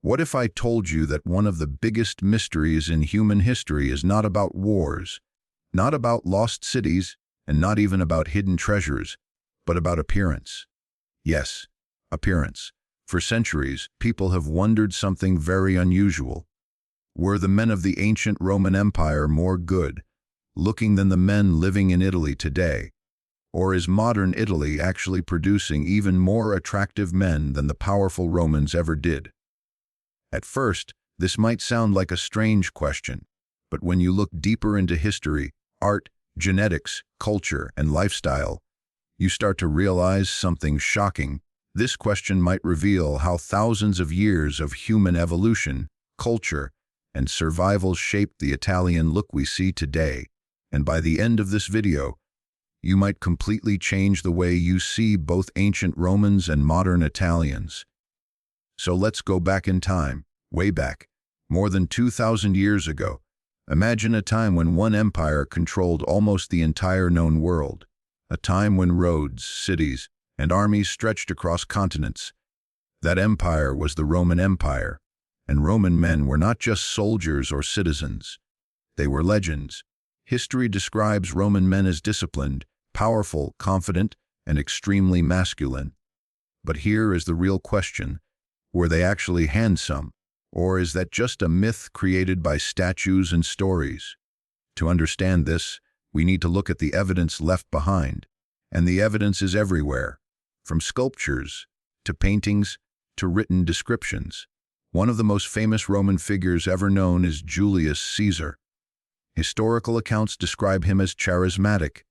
What if I told you that one of the biggest mysteries in human history is not about wars, not about lost cities, and not even about hidden treasures, but about appearance? Yes, appearance. For centuries, people have wondered something very unusual. Were the men of the ancient Roman Empire more good-looking than the men living in Italy today? Or is modern Italy actually producing even more attractive men than the powerful Romans ever did? At first, this might sound like a strange question, but when you look deeper into history, art, genetics, culture, and lifestyle, you start to realize something shocking. This question might reveal how thousands of years of human evolution, culture, and survival shaped the Italian look we see today. And by the end of this video, you might completely change the way you see both ancient Romans and modern Italians. So let's go back in time, way back, more than 2,000 years ago. Imagine a time when one empire controlled almost the entire known world, a time when roads, cities, and armies stretched across continents. That empire was the Roman Empire, and Roman men were not just soldiers or citizens. They were legends. History describes Roman men as disciplined, powerful, confident, and extremely masculine. But here is the real question. Were they actually handsome, or is that just a myth created by statues and stories? To understand this, we need to look at the evidence left behind. And the evidence is everywhere, from sculptures, to paintings, to written descriptions. One of the most famous Roman figures ever known is Julius Caesar. Historical accounts describe him as charismatic,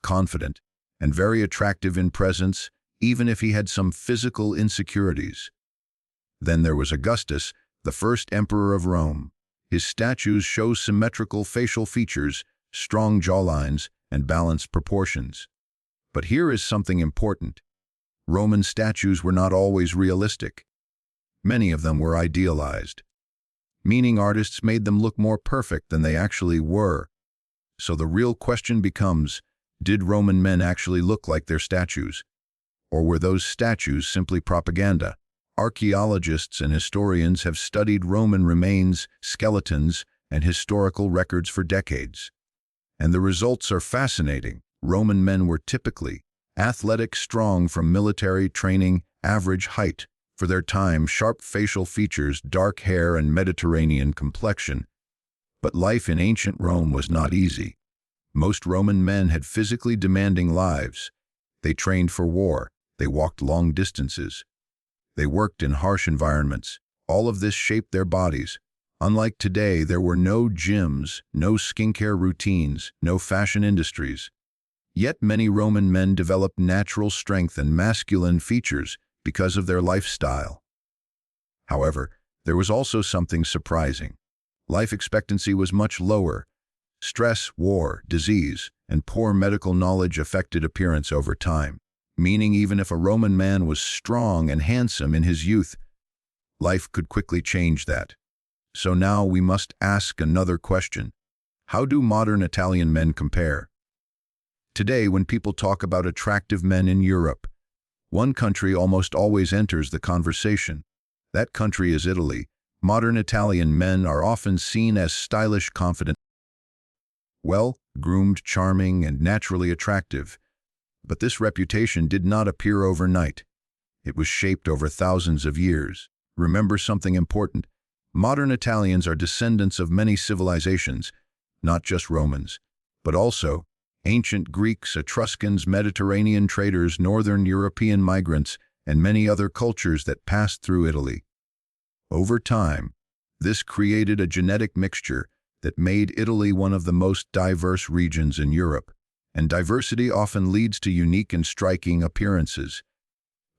confident, and very attractive in presence, even if he had some physical insecurities. Then there was Augustus, the first emperor of Rome. His statues show symmetrical facial features, strong jawlines, and balanced proportions. But here is something important. Roman statues were not always realistic. Many of them were idealized, meaning artists made them look more perfect than they actually were. So the real question becomes, did Roman men actually look like their statues? Or were those statues simply propaganda? Archaeologists and historians have studied Roman remains, skeletons, and historical records for decades. And the results are fascinating. Roman men were typically athletic, strong from military training, average height. For their time, sharp facial features, dark hair, and Mediterranean complexion. But life in ancient Rome was not easy. Most Roman men had physically demanding lives. They trained for war. They walked long distances. They worked in harsh environments. All of this shaped their bodies. Unlike today, there were no gyms, no skincare routines, no fashion industries. Yet many Roman men developed natural strength and masculine features because of their lifestyle. However, there was also something surprising. Life expectancy was much lower. Stress, war, disease, and poor medical knowledge affected appearance over time, meaning even if a Roman man was strong and handsome in his youth, life could quickly change that. So now we must ask another question. How do modern Italian men compare? Today, when people talk about attractive men in Europe, one country almost always enters the conversation. That country is Italy. Modern Italian men are often seen as stylish, confident, well-groomed, charming, and naturally attractive. But this reputation did not appear overnight. It was shaped over thousands of years. Remember something important. Modern Italians are descendants of many civilizations, not just Romans, but also ancient Greeks, Etruscans, Mediterranean traders, Northern European migrants, and many other cultures that passed through Italy. Over time, this created a genetic mixture that made Italy one of the most diverse regions in Europe. And diversity often leads to unique and striking appearances.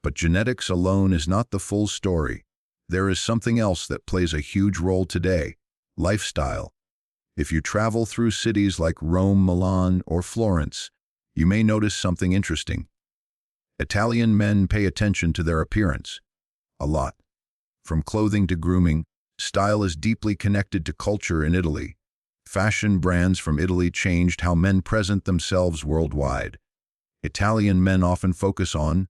But genetics alone is not the full story. There is something else that plays a huge role today: lifestyle. If you travel through cities like Rome, Milan, or Florence, you may notice something interesting. Italian men pay attention to their appearance. A lot. From clothing to grooming, style is deeply connected to culture in Italy. Fashion brands from Italy changed how men present themselves worldwide. Italian men often focus on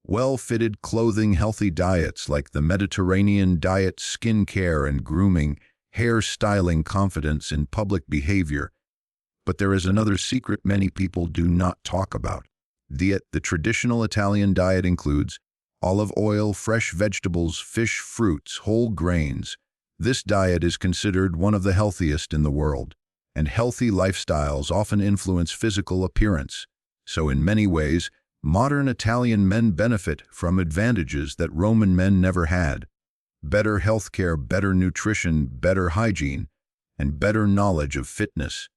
Well-fitted clothing, healthy diets like the Mediterranean diet, skin care and grooming, hair styling, confidence in public behavior. But there is another secret many people do not talk about. The traditional Italian diet includes olive oil, fresh vegetables, fish, fruits, whole grains. This diet is considered one of the healthiest in the world, and healthy lifestyles often influence physical appearance. So in many ways, modern Italian men benefit from advantages that Roman men never had. Better healthcare, better nutrition, better hygiene, and better knowledge of fitness.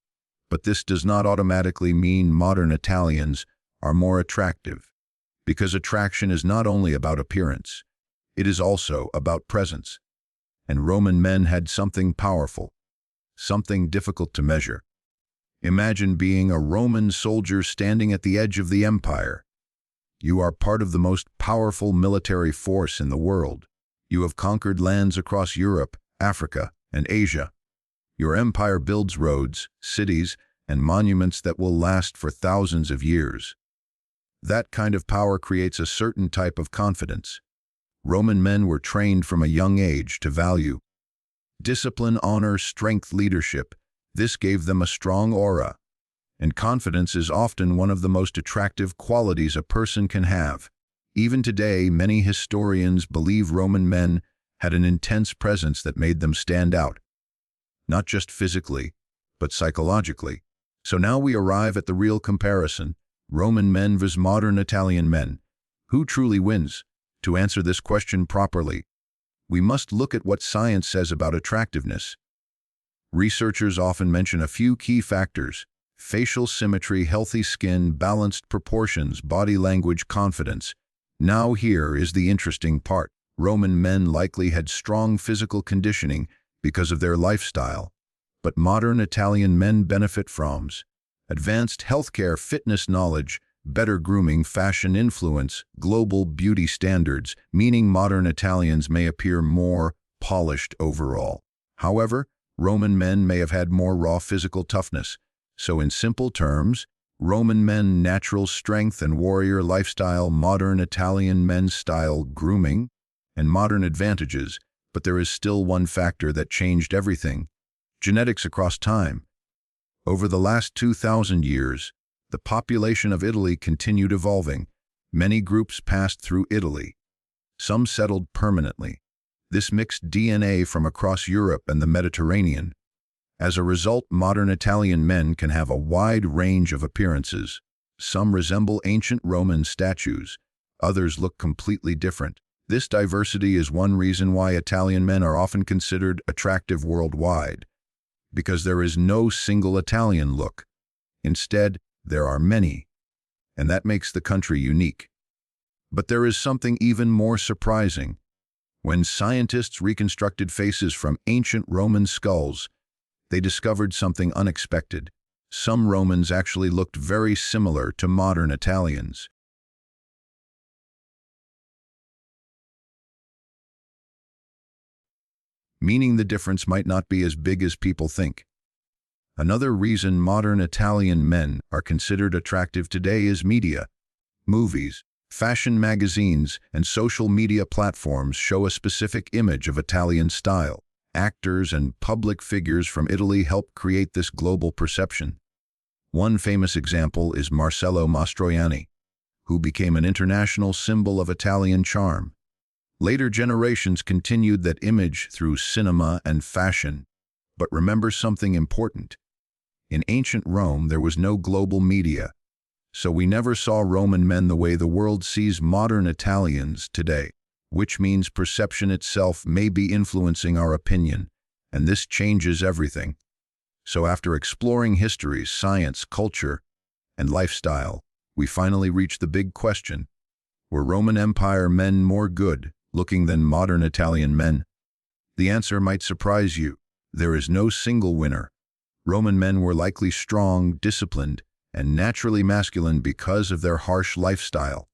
But this does not automatically mean modern Italians are more attractive, because attraction is not only about appearance, it is also about presence. And Roman men had something powerful, something difficult to measure. Imagine being a Roman soldier standing at the edge of the empire. You are part of the most powerful military force in the world. You have conquered lands across Europe, Africa, and Asia. Your empire builds roads, cities, and monuments that will last for thousands of years. That kind of power creates a certain type of confidence. Roman men were trained from a young age to value discipline, honor, strength, leadership. This gave them a strong aura. And confidence is often one of the most attractive qualities a person can have. Even today, many historians believe Roman men had an intense presence that made them stand out, not just physically, but psychologically. So now we arrive at the real comparison: Roman men vs. modern Italian men. Who truly wins? To answer this question properly, we must look at what science says about attractiveness. Researchers often mention a few key factors: facial symmetry, healthy skin, balanced proportions, body language, confidence. Now here is the interesting part. Roman men likely had strong physical conditioning because of their lifestyle, but modern Italian men benefit from advanced healthcare, fitness knowledge, better grooming, fashion influence, global beauty standards, meaning modern Italians may appear more polished overall. However, Roman men may have had more raw physical toughness. So in simple terms, Roman men natural strength and warrior lifestyle, modern Italian men style, grooming, and modern advantages. But there is still one factor that changed everything: genetics across time. Over the last 2,000 years, the population of Italy continued evolving. Many groups passed through Italy. Some settled permanently. This mixed DNA from across Europe and the Mediterranean. As a result, modern Italian men can have a wide range of appearances. Some resemble ancient Roman statues. Others look completely different. This diversity is one reason why Italian men are often considered attractive worldwide, because there is no single Italian look. Instead, there are many, and that makes the country unique. But there is something even more surprising. When scientists reconstructed faces from ancient Roman skulls, they discovered something unexpected. Some Romans actually looked very similar to modern Italians. Meaning the difference might not be as big as people think. Another reason modern Italian men are considered attractive today is media. Movies, fashion magazines, and social media platforms show a specific image of Italian style. Actors and public figures from Italy help create this global perception. One famous example is Marcello Mastroianni, who became an international symbol of Italian charm. Later generations continued that image through cinema and fashion. But remember something important. In ancient Rome, there was no global media, so we never saw Roman men the way the world sees modern Italians today, which means perception itself may be influencing our opinion, and this changes everything. So after exploring history, science, culture, and lifestyle, we finally reach the big question: were Roman Empire men more good-looking than modern Italian men? The answer might surprise you. There is no single winner. Roman men were likely strong, disciplined, and naturally masculine because of their harsh lifestyle.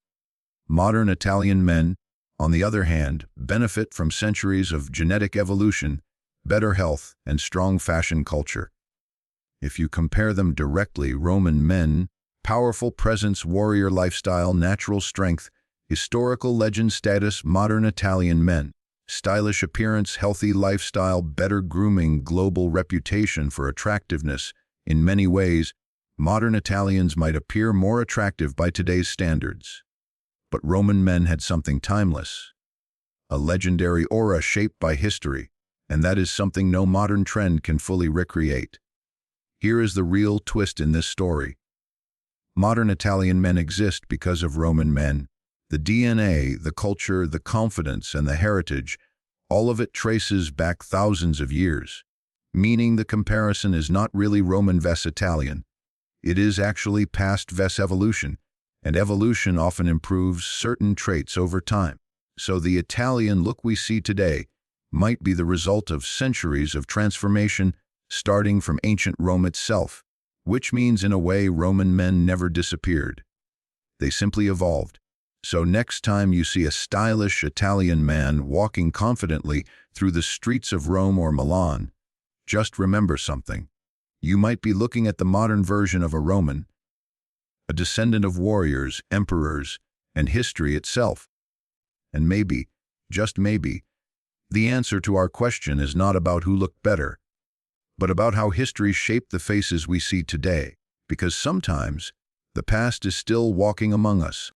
Modern Italian men, on the other hand, benefit from centuries of genetic evolution, better health, and strong fashion culture. If you compare them directly, Roman men, powerful presence, warrior lifestyle, natural strength, Historical legend status, modern Italian men. Stylish appearance, healthy lifestyle, better grooming, global reputation for attractiveness. In many ways, modern Italians might appear more attractive by today's standards. But Roman men had something timeless, a legendary aura shaped by history, and that is something no modern trend can fully recreate. Here is the real twist in this story. Modern Italian men exist because of Roman men. The DNA, the culture, the confidence, and the heritage, all of it traces back thousands of years, meaning the comparison is not really Roman vs Italian. It is actually past vs evolution, and evolution often improves certain traits over time. So the Italian look we see today might be the result of centuries of transformation starting from ancient Rome itself, which means in a way Roman men never disappeared. They simply evolved. So next time you see a stylish Italian man walking confidently through the streets of Rome or Milan, just remember something. You might be looking at the modern version of a Roman, a descendant of warriors, emperors, and history itself. And maybe, just maybe, the answer to our question is not about who looked better, but about how history shaped the faces we see today, because sometimes the past is still walking among us.